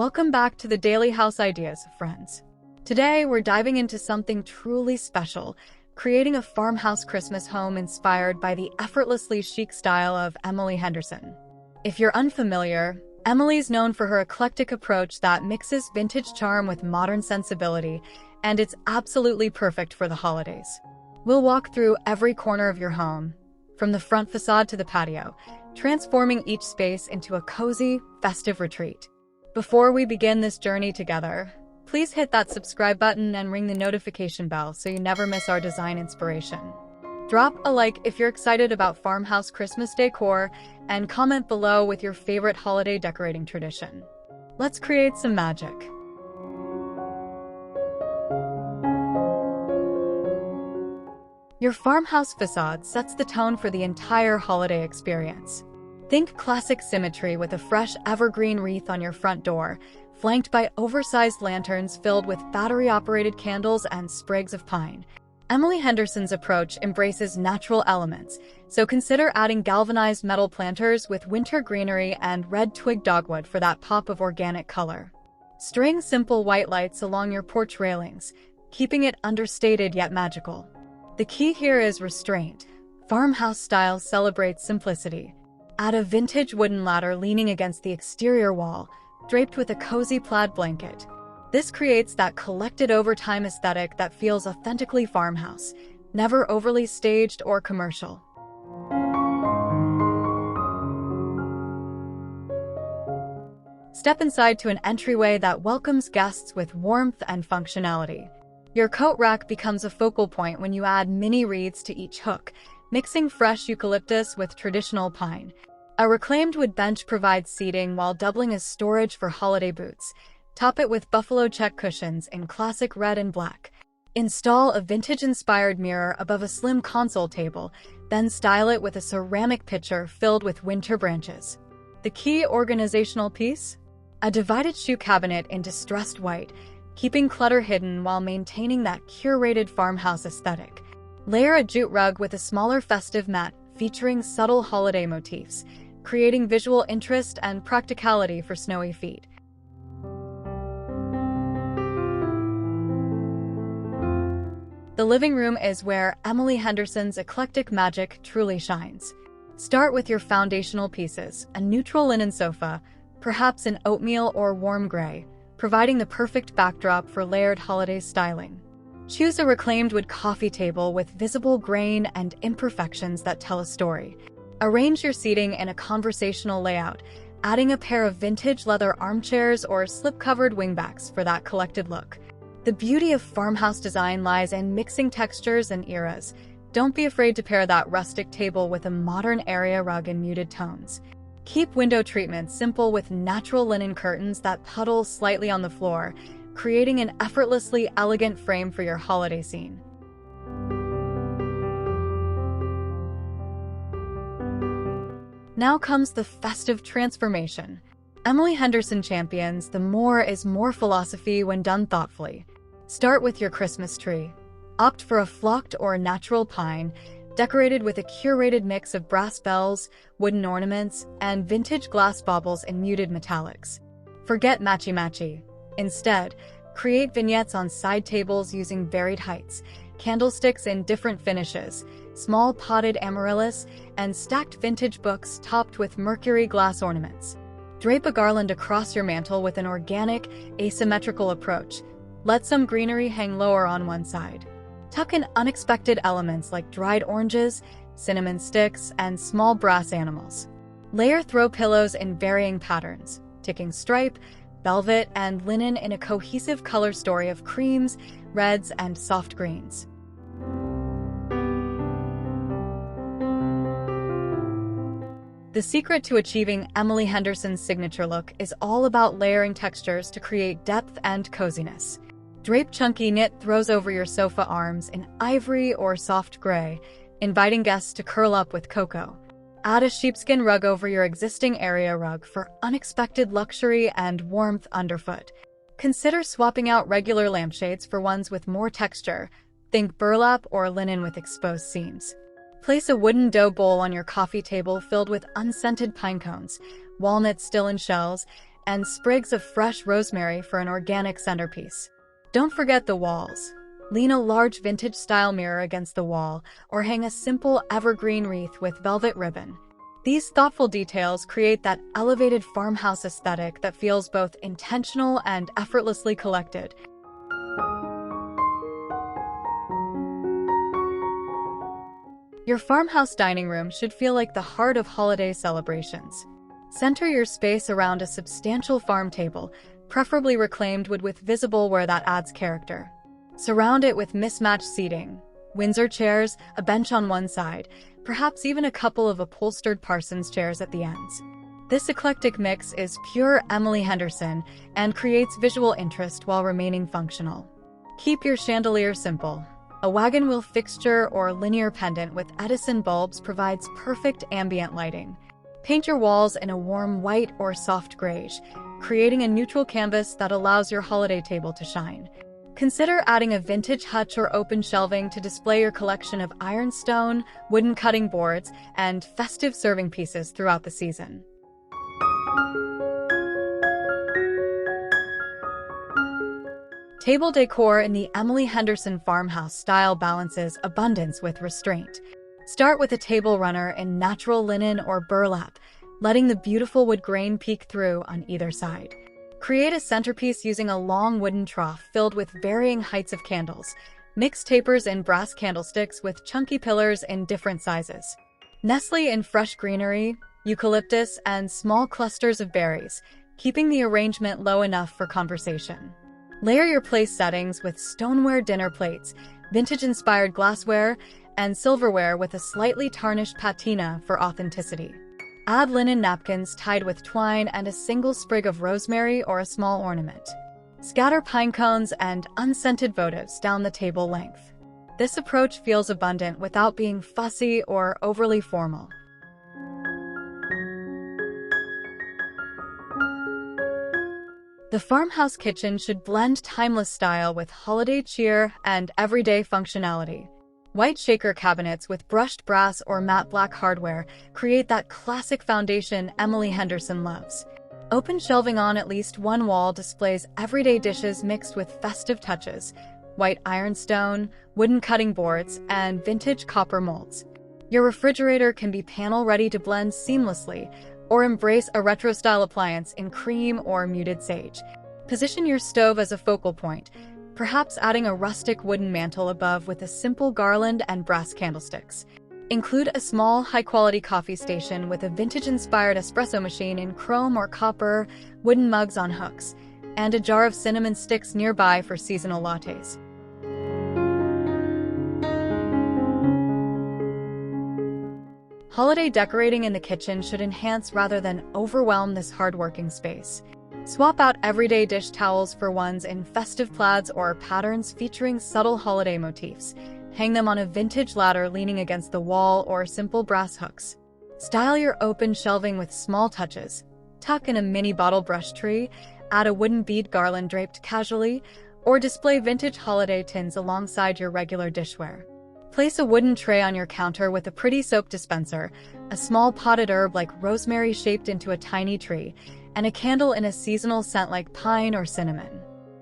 Welcome back to the Daily House Ideas, friends. Today, we're diving into something truly special, creating a farmhouse Christmas home inspired by the effortlessly chic style of Emily Henderson. If you're unfamiliar, Emily's known for her eclectic approach that mixes vintage charm with modern sensibility, and it's absolutely perfect for the holidays. We'll walk through every corner of your home, from the front facade to the patio, transforming each space into a cozy, festive retreat. Before we begin this journey together, please hit that subscribe button and ring the notification bell so you never miss our design inspiration. Drop a like if you're excited about farmhouse Christmas decor, and comment below with your favorite holiday decorating tradition. Let's create some magic. Your farmhouse facade sets the tone for the entire holiday experience. Think classic symmetry with a fresh evergreen wreath on your front door, flanked by oversized lanterns filled with battery-operated candles and sprigs of pine. Emily Henderson's approach embraces natural elements, so consider adding galvanized metal planters with winter greenery and red twig dogwood for that pop of organic color. String simple white lights along your porch railings, keeping it understated yet magical. The key here is restraint. Farmhouse style celebrates simplicity. Add a vintage wooden ladder leaning against the exterior wall, draped with a cozy plaid blanket. This creates that collected over time aesthetic that feels authentically farmhouse, never overly staged or commercial. Step inside to an entryway that welcomes guests with warmth and functionality. Your coat rack becomes a focal point when you add mini wreaths to each hook, mixing fresh eucalyptus with traditional pine. A reclaimed wood bench provides seating while doubling as storage for holiday boots. Top it with buffalo check cushions in classic red and black. Install a vintage-inspired mirror above a slim console table, then style it with a ceramic pitcher filled with winter branches. The key organizational piece? A divided shoe cabinet in distressed white, keeping clutter hidden while maintaining that curated farmhouse aesthetic. Layer a jute rug with a smaller festive mat featuring subtle holiday motifs, creating visual interest and practicality for snowy feet. The living room is where Emily Henderson's eclectic magic truly shines. Start with your foundational pieces, a neutral linen sofa, perhaps an oatmeal or warm gray, providing the perfect backdrop for layered holiday styling. Choose a reclaimed wood coffee table with visible grain and imperfections that tell a story. Arrange your seating in a conversational layout, adding a pair of vintage leather armchairs or slip-covered wingbacks for that collected look. The beauty of farmhouse design lies in mixing textures and eras. Don't be afraid to pair that rustic table with a modern area rug in muted tones. Keep window treatments simple with natural linen curtains that puddle slightly on the floor, creating an effortlessly elegant frame for your holiday scene. Now comes the festive transformation. Emily Henderson champions the more is more philosophy when done thoughtfully. Start with your Christmas tree. Opt for a flocked or natural pine, decorated with a curated mix of brass bells, wooden ornaments, and vintage glass baubles in muted metallics. Forget matchy-matchy. Instead, create vignettes on side tables using varied heights, candlesticks in different finishes, small potted amaryllis, and stacked vintage books topped with mercury glass ornaments. Drape a garland across your mantel with an organic, asymmetrical approach. Let some greenery hang lower on one side. Tuck in unexpected elements like dried oranges, cinnamon sticks, and small brass animals. Layer throw pillows in varying patterns, ticking stripe, velvet, and linen in a cohesive color story of creams, reds, and soft greens. The secret to achieving Emily Henderson's signature look is all about layering textures to create depth and coziness. Drape chunky knit throws over your sofa arms in ivory or soft gray, inviting guests to curl up with cocoa. Add a sheepskin rug over your existing area rug for unexpected luxury and warmth underfoot. Consider swapping out regular lampshades for ones with more texture. Think burlap or linen with exposed seams. Place a wooden dough bowl on your coffee table filled with unscented pine cones, walnuts still in shells, and sprigs of fresh rosemary for an organic centerpiece. Don't forget the walls. Lean a large vintage-style mirror against the wall or hang a simple evergreen wreath with velvet ribbon. These thoughtful details create that elevated farmhouse aesthetic that feels both intentional and effortlessly collected. Your farmhouse dining room should feel like the heart of holiday celebrations. Center your space around a substantial farm table, preferably reclaimed wood with visible where that adds character. Surround it with mismatched seating, Windsor chairs, a bench on one side, perhaps even a couple of upholstered Parsons chairs at the ends. This eclectic mix is pure Emily Henderson and creates visual interest while remaining functional. Keep your chandelier simple. A wagon wheel fixture or linear pendant with Edison bulbs provides perfect ambient lighting. Paint your walls in a warm white or soft grayish, creating a neutral canvas that allows your holiday table to shine. Consider adding a vintage hutch or open shelving to display your collection of ironstone, wooden cutting boards, and festive serving pieces throughout the season. Table decor in the Emily Henderson farmhouse style balances abundance with restraint. Start with a table runner in natural linen or burlap, letting the beautiful wood grain peek through on either side. Create a centerpiece using a long wooden trough filled with varying heights of candles. Mix tapers in brass candlesticks with chunky pillars in different sizes. Nestle in fresh greenery, eucalyptus, and small clusters of berries, keeping the arrangement low enough for conversation. Layer your place settings with stoneware dinner plates, vintage-inspired glassware, and silverware with a slightly tarnished patina for authenticity. Add linen napkins tied with twine and a single sprig of rosemary or a small ornament. Scatter pine cones and unscented votives down the table length. This approach feels abundant without being fussy or overly formal. The farmhouse kitchen should blend timeless style with holiday cheer and everyday functionality. White shaker cabinets with brushed brass or matte black hardware create that classic foundation Emily Henderson loves. Open shelving on at least one wall displays everyday dishes mixed with festive touches, white ironstone, wooden cutting boards, and vintage copper molds. Your refrigerator can be panel-ready to blend seamlessly, or embrace a retro-style appliance in cream or muted sage. Position your stove as a focal point, perhaps adding a rustic wooden mantle above with a simple garland and brass candlesticks. Include a small, high-quality coffee station with a vintage-inspired espresso machine in chrome or copper, wooden mugs on hooks, and a jar of cinnamon sticks nearby for seasonal lattes. Holiday decorating in the kitchen should enhance rather than overwhelm this hard-working space. Swap out everyday dish towels for ones in festive plaids or patterns featuring subtle holiday motifs. Hang them on a vintage ladder leaning against the wall or simple brass hooks. Style your open shelving with small touches. Tuck in a mini bottle brush tree, add a wooden bead garland draped casually, or display vintage holiday tins alongside your regular dishware. Place a wooden tray on your counter with a pretty soap dispenser, a small potted herb like rosemary shaped into a tiny tree, and a candle in a seasonal scent like pine or cinnamon.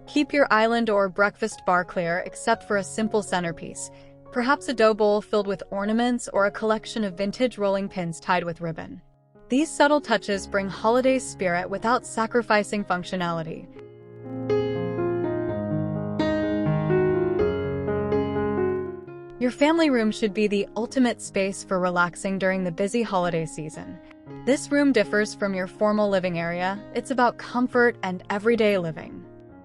Keep your island or breakfast bar clear except for a simple centerpiece, perhaps a dough bowl filled with ornaments or a collection of vintage rolling pins tied with ribbon. These subtle touches bring holiday spirit without sacrificing functionality. Your family room should be the ultimate space for relaxing during the busy holiday season. This room differs from your formal living area. It's about comfort and everyday living.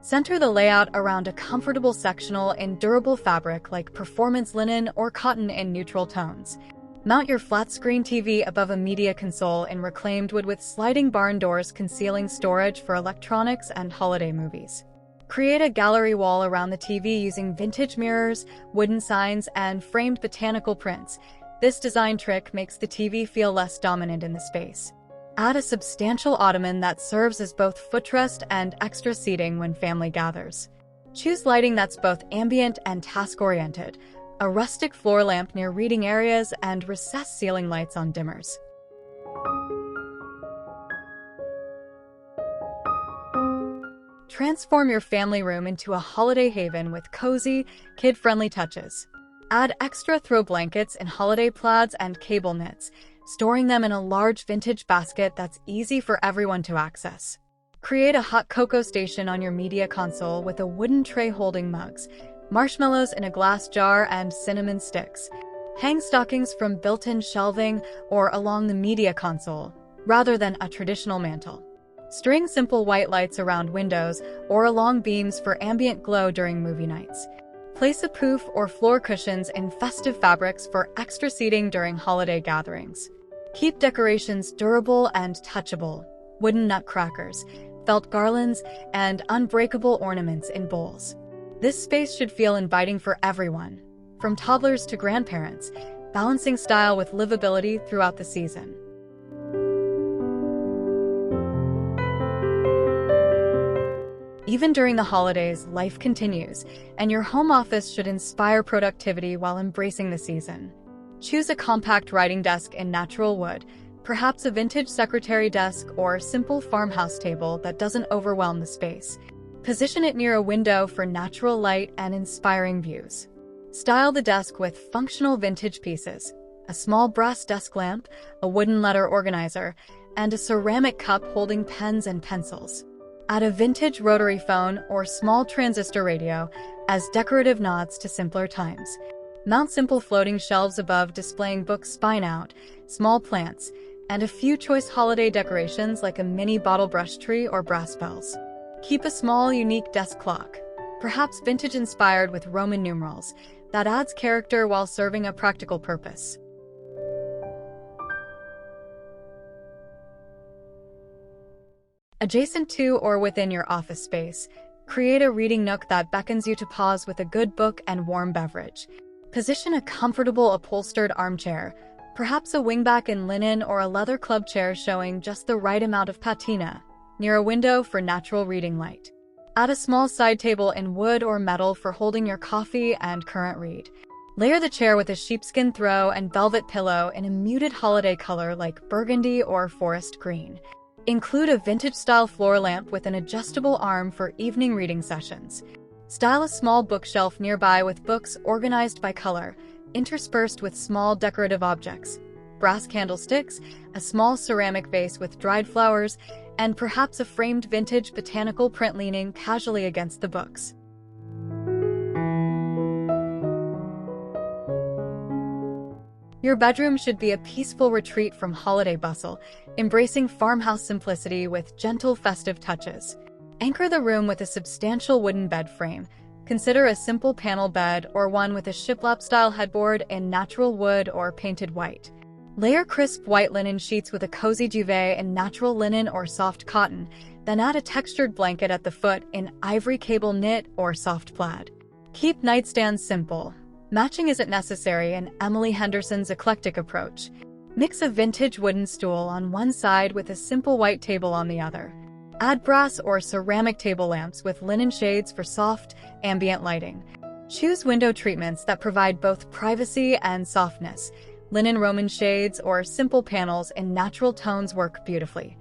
Center the layout around a comfortable sectional in durable fabric like performance linen or cotton in neutral tones. Mount your flat-screen TV above a media console in reclaimed wood with sliding barn doors concealing storage for electronics and holiday movies. Create a gallery wall around the TV using vintage mirrors, wooden signs, and framed botanical prints. This design trick makes the TV feel less dominant in the space. Add a substantial ottoman that serves as both footrest and extra seating when family gathers. Choose lighting that's both ambient and task-oriented, a rustic floor lamp near reading areas, and recessed ceiling lights on dimmers. Transform your family room into a holiday haven with cozy, kid-friendly touches. Add extra throw blankets in holiday plaids and cable knits, storing them in a large vintage basket that's easy for everyone to access. Create a hot cocoa station on your media console with a wooden tray holding mugs, marshmallows in a glass jar, and cinnamon sticks. Hang stockings from built-in shelving or along the media console, rather than a traditional mantle. String simple white lights around windows or along beams for ambient glow during movie nights. Place a poof or floor cushions in festive fabrics for extra seating during holiday gatherings. Keep decorations durable and touchable. Wooden nutcrackers, felt garlands, and unbreakable ornaments in bowls. This space should feel inviting for everyone, from toddlers to grandparents, balancing style with livability throughout the season. Even during the holidays, life continues, and your home office should inspire productivity while embracing the season. Choose a compact writing desk in natural wood, perhaps a vintage secretary desk or simple farmhouse table that doesn't overwhelm the space. Position it near a window for natural light and inspiring views. Style the desk with functional vintage pieces, a small brass desk lamp, a wooden letter organizer, and a ceramic cup holding pens and pencils. Add a vintage rotary phone or small transistor radio as decorative nods to simpler times. Mount simple floating shelves above displaying books spine out, small plants, and a few choice holiday decorations like a mini bottle brush tree or brass bells. Keep a small, unique desk clock, perhaps vintage-inspired with Roman numerals, that adds character while serving a practical purpose. Adjacent to or within your office space, create a reading nook that beckons you to pause with a good book and warm beverage. Position a comfortable upholstered armchair, perhaps a wingback in linen or a leather club chair showing just the right amount of patina, near a window for natural reading light. Add a small side table in wood or metal for holding your coffee and current read. Layer the chair with a sheepskin throw and velvet pillow in a muted holiday color like burgundy or forest green. Include a vintage-style floor lamp with an adjustable arm for evening reading sessions. Style a small bookshelf nearby with books organized by color, interspersed with small decorative objects, brass candlesticks, a small ceramic vase with dried flowers, and perhaps a framed vintage botanical print leaning casually against the books. Your bedroom should be a peaceful retreat from holiday bustle, embracing farmhouse simplicity with gentle festive touches. Anchor the room with a substantial wooden bed frame. Consider a simple panel bed or one with a shiplap-style headboard in natural wood or painted white. Layer crisp white linen sheets with a cozy duvet in natural linen or soft cotton, then add a textured blanket at the foot in ivory cable knit or soft plaid. Keep nightstands simple. Matching isn't necessary in Emily Henderson's eclectic approach. Mix a vintage wooden stool on one side with a simple white table on the other. Add brass or ceramic table lamps with linen shades for soft, ambient lighting. Choose window treatments that provide both privacy and softness. Linen Roman shades or simple panels in natural tones work beautifully.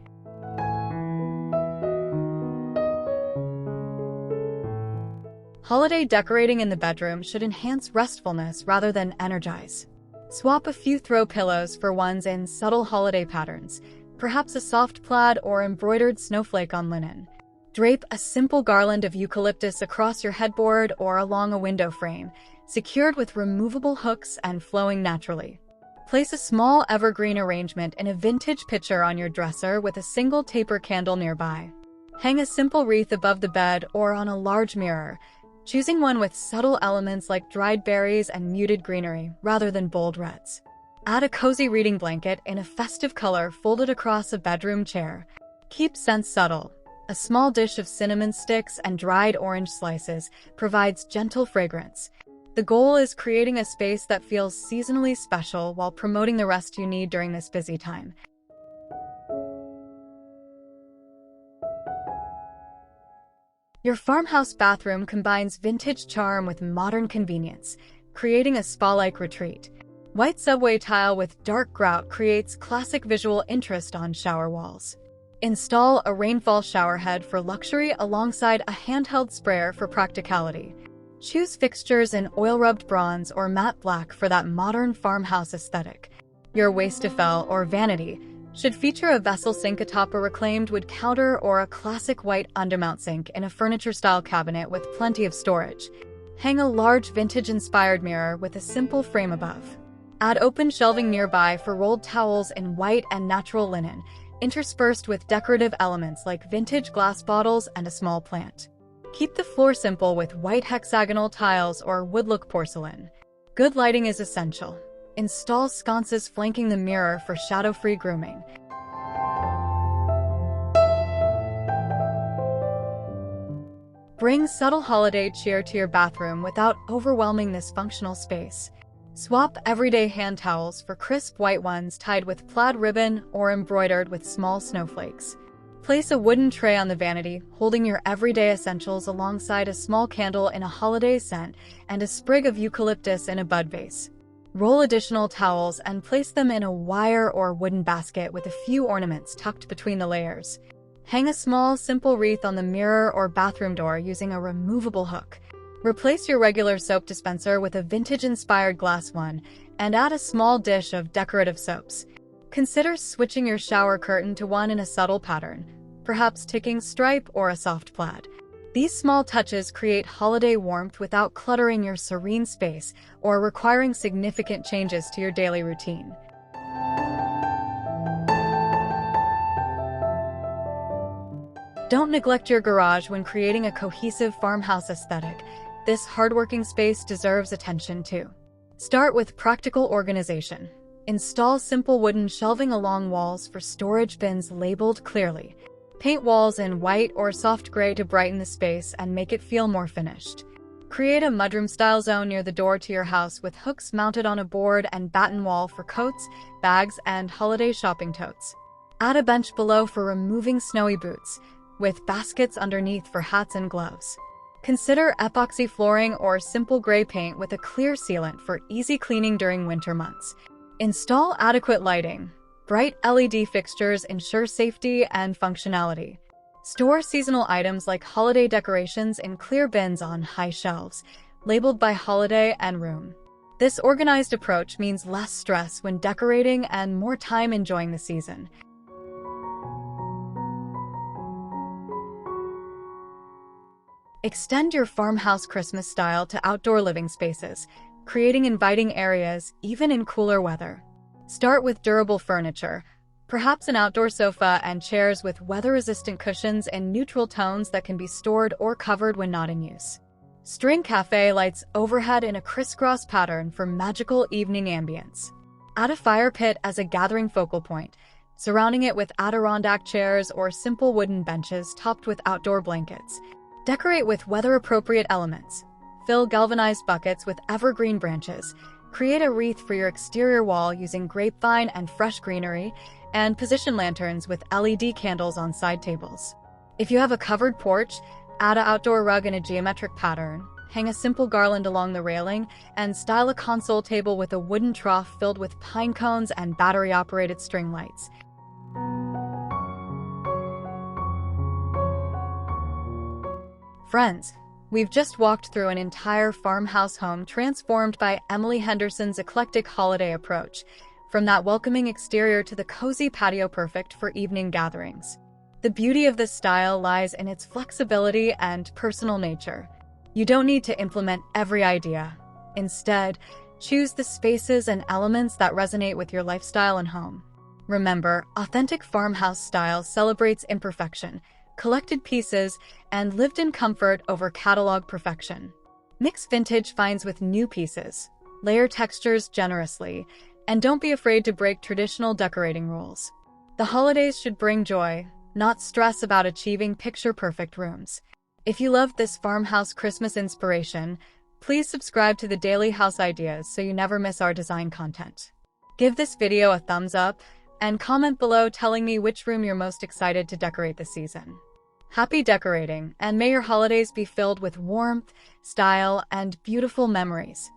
Holiday decorating in the bedroom should enhance restfulness rather than energize. Swap a few throw pillows for ones in subtle holiday patterns, perhaps a soft plaid or embroidered snowflake on linen. Drape a simple garland of eucalyptus across your headboard or along a window frame, secured with removable hooks and flowing naturally. Place a small evergreen arrangement in a vintage pitcher on your dresser with a single taper candle nearby. Hang a simple wreath above the bed or on a large mirror, choosing one with subtle elements like dried berries and muted greenery rather than bold reds. Add a cozy reading blanket in a festive color folded across a bedroom chair. Keep scents subtle. A small dish of cinnamon sticks and dried orange slices provides gentle fragrance. The goal is creating a space that feels seasonally special while promoting the rest you need during this busy time. Your farmhouse bathroom combines vintage charm with modern convenience, creating a spa-like retreat. White subway tile with dark grout creates classic visual interest on shower walls. Install a rainfall shower head for luxury alongside a handheld sprayer for practicality. Choose fixtures in oil-rubbed bronze or matte black for that modern farmhouse aesthetic. Your wastafel or vanity should feature a vessel sink atop a reclaimed wood counter or a classic white undermount sink in a furniture-style cabinet with plenty of storage. Hang a large vintage-inspired mirror with a simple frame above. Add open shelving nearby for rolled towels in white and natural linen, interspersed with decorative elements like vintage glass bottles and a small plant. Keep the floor simple with white hexagonal tiles or woodlook porcelain. Good lighting is essential. Install sconces flanking the mirror for shadow-free grooming. Bring subtle holiday cheer to your bathroom without overwhelming this functional space. Swap everyday hand towels for crisp white ones tied with plaid ribbon or embroidered with small snowflakes. Place a wooden tray on the vanity, holding your everyday essentials alongside a small candle in a holiday scent and a sprig of eucalyptus in a bud vase. Roll additional towels and place them in a wire or wooden basket with a few ornaments tucked between the layers. Hang a small, simple wreath on the mirror or bathroom door using a removable hook. Replace your regular soap dispenser with a vintage-inspired glass one and add a small dish of decorative soaps. Consider switching your shower curtain to one in a subtle pattern, perhaps ticking stripe or a soft plaid. These small touches create holiday warmth without cluttering your serene space or requiring significant changes to your daily routine. Don't neglect your garage when creating a cohesive farmhouse aesthetic. This hardworking space deserves attention too. Start with practical organization. Install simple wooden shelving along walls for storage bins labeled clearly. Paint walls in white or soft gray to brighten the space and make it feel more finished. Create a mudroom-style zone near the door to your house with hooks mounted on a board and batten wall for coats, bags, and holiday shopping totes. Add a bench below for removing snowy boots, with baskets underneath for hats and gloves. Consider epoxy flooring or simple gray paint with a clear sealant for easy cleaning during winter months. Install adequate lighting. Bright LED fixtures ensure safety and functionality. Store seasonal items like holiday decorations in clear bins on high shelves, labeled by holiday and room. This organized approach means less stress when decorating and more time enjoying the season. Extend your farmhouse Christmas style to outdoor living spaces, creating inviting areas even in cooler weather. Start with durable furniture, perhaps an outdoor sofa and chairs with weather-resistant cushions in neutral tones that can be stored or covered when not in use. String cafe lights overhead in a crisscross pattern for magical evening ambience. Add a fire pit as a gathering focal point, surrounding it with Adirondack chairs or simple wooden benches topped with outdoor blankets. Decorate with weather-appropriate elements. Fill galvanized buckets with evergreen branches. Create a wreath for your exterior wall using grapevine and fresh greenery, and position lanterns with LED candles on side tables. If you have a covered porch, add an outdoor rug in a geometric pattern, hang a simple garland along the railing, and style a console table with a wooden trough filled with pine cones and battery-operated string lights. Friends, we've just walked through an entire farmhouse home transformed by Emily Henderson's eclectic holiday approach, from that welcoming exterior to the cozy patio perfect for evening gatherings. The beauty of this style lies in its flexibility and personal nature. You don't need to implement every idea. Instead, choose the spaces and elements that resonate with your lifestyle and home. Remember, authentic farmhouse style celebrates imperfection, collected pieces, and lived-in comfort over catalog perfection. Mix vintage finds with new pieces, layer textures generously, and don't be afraid to break traditional decorating rules. The holidays should bring joy, not stress about achieving picture-perfect rooms. If you loved this farmhouse Christmas inspiration, please subscribe to the Daily House Ideas so you never miss our design content. Give this video a thumbs up and comment below telling me which room you're most excited to decorate this season. Happy decorating, and may your holidays be filled with warmth, style, and beautiful memories.